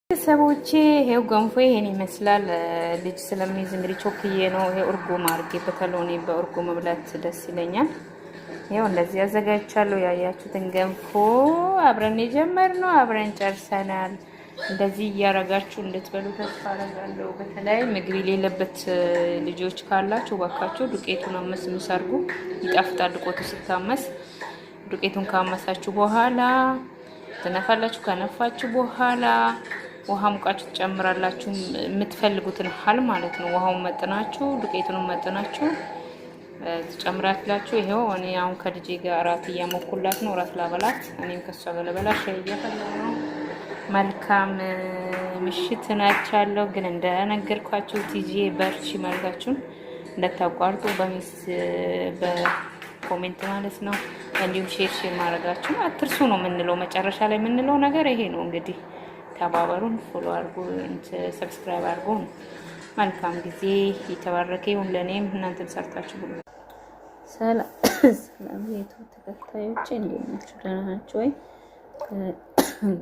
ቤተሰቦቼ ይሄው ገንፎ ይሄን ይመስላል። ልጅ ስለሚይዝ እንግዲህ ቾክዬ ነው። ይሄ እርጎ ማርጌበታለሁ። እኔ በእርጎ መብላት ደስ ይለኛል። ይሄው እንደዚህ አዘጋጅቻለሁ። ያያችሁትን ገንፎ አብረን የጀመርነው አብረን ጨርሰናል። እንደዚህ እያረጋችሁ እንድትበሉ ተስፋ አደርጋለሁ። በተለይ ምግብ የሌለበት ልጆች ካላችሁ ባካችሁ ዱቄቱን አመስ አድርጉ። ይጣፍጣል። ዱቄቱ ሲታመስ ዱቄቱን ካመሳችሁ በኋላ ትነፋላችሁ። ከነፋችሁ በኋላ ውሃ ሙቃችሁ ትጨምራላችሁ። የምትፈልጉትን ሀል ማለት ነው። ውሃውን መጥናችሁ ዱቄቱን መጥናችሁ ትጨምራላችሁ። ይሄው እኔ አሁን ከልጄ ጋር እራት እያሞኩላት ነው። እራት ላበላት እኔም ከሷ ጋር ልበላ ሻይ እያፈላሁ ነው። መልካም ምሽት ናቻለሁ። ግን እንደነገርኳችሁ ቲጂ በርቺ ማለታችሁን እንደታቋርጡ በኮሜንት ማለት ነው። እንዲሁም ሼር ማድረጋችሁ አትርሱ ነው የምንለው። መጨረሻ ላይ የምንለው ነገር ይሄ ነው። እንግዲህ ተባበሩን፣ ፎሎ አድርጉ፣ ሰብስክራይብ አድርጉ። መልካም ጊዜ የተባረከ ይሁን ለኔም እናንተም ሰርታችሁ ሁሉ። ሰላም የዩቲዩብ ተከታዮቼ እንዴት ናችሁ? ደህና ናችሁ ወይ?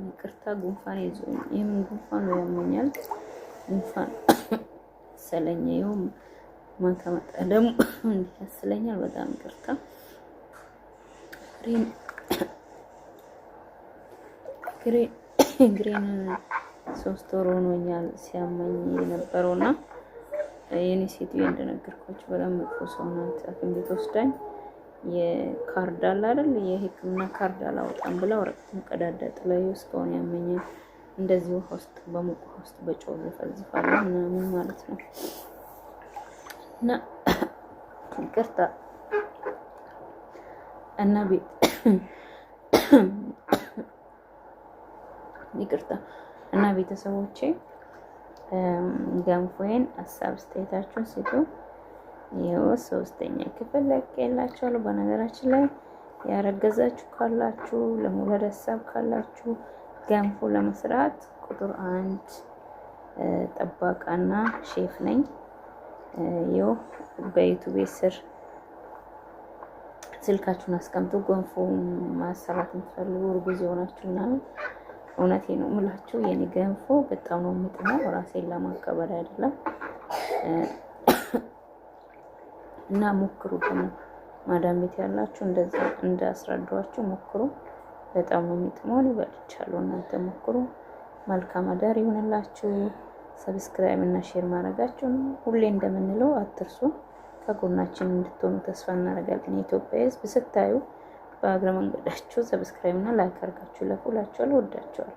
ይቅርታ ጉንፋን ይዞኝ የምን ጉንፋን ነው ያመኛል። ጉንፋን ሰለኝ ይሁን ማታ መጣ ደግሞ እንዴ ያስለኛል። በጣም ይቅርታ። ግሬን 3 ወር ሆኖኛል ሲያመኝ የነበረውና የኔ ሴትዮ እንደነገርኳችሁ በጣም መጥፎ ሰው ናት። ሐኪም ቤት ወስዳኝ የካርድ አለ አይደል የሕክምና ካርድ አላወጣም ብላ ወረቀቱን ቀዳዳ ጥላዬ እስካሁን ያመኛል። እንደዚህ ውሃ ውስጥ በሙቅ ውሃ ውስጥ በጨው ዘፈልዝፋለሁ ምናምን ማለት ነው። እና ይቅርታ እና ይቅርታ እና ቤተሰቦቼ ገንፎዬን ሀሳብ አስተያየታችሁን ስጡ። ይኸው 3ኛ ክፍል ለቅቄላችኋለሁ። በነገራችን ላይ ያረገዛችሁ ካላችሁ ለመውለድ ሀሳብ ካላችሁ ገንፎ ለመስራት ቁጥር 1 ጠባቃና ሼፍ ነኝ። ይኸው በዩቲዩብ ስር ስልካችሁን አስቀምጡ። ገንፎ ማሰራት የምትፈልጉ እርጉዝ የሆናችሁና እውነቴ ነው የምላችሁ የኔ ገንፎ በጣም ነው የምጥመው። ራሴን ለማከበር አይደለም። እና ሞክሩ። ደግሞ ማዳም ቤት ያላችሁ እንደዛ እንዳስረዳኋችሁ ሞክሩ። በጣም ነው የሚጥመው። ይበልቻለሁ። እናንተ ሞክሩ። መልካም አዳር ይሁንላችሁ። ሰብስክራይብ እና ሼር ማድረጋችሁን ሁሌ እንደምንለው አትርሱ። ከጎናችን እንድትሆኑ ተስፋ እናደርጋለን። የኢትዮጵያ ሕዝብ ስታዩ በአገር መንገዳችሁ ሰብስክራይብ እና ላይክ አድርጋችሁ ለፉላችኋል። ወዳችኋል።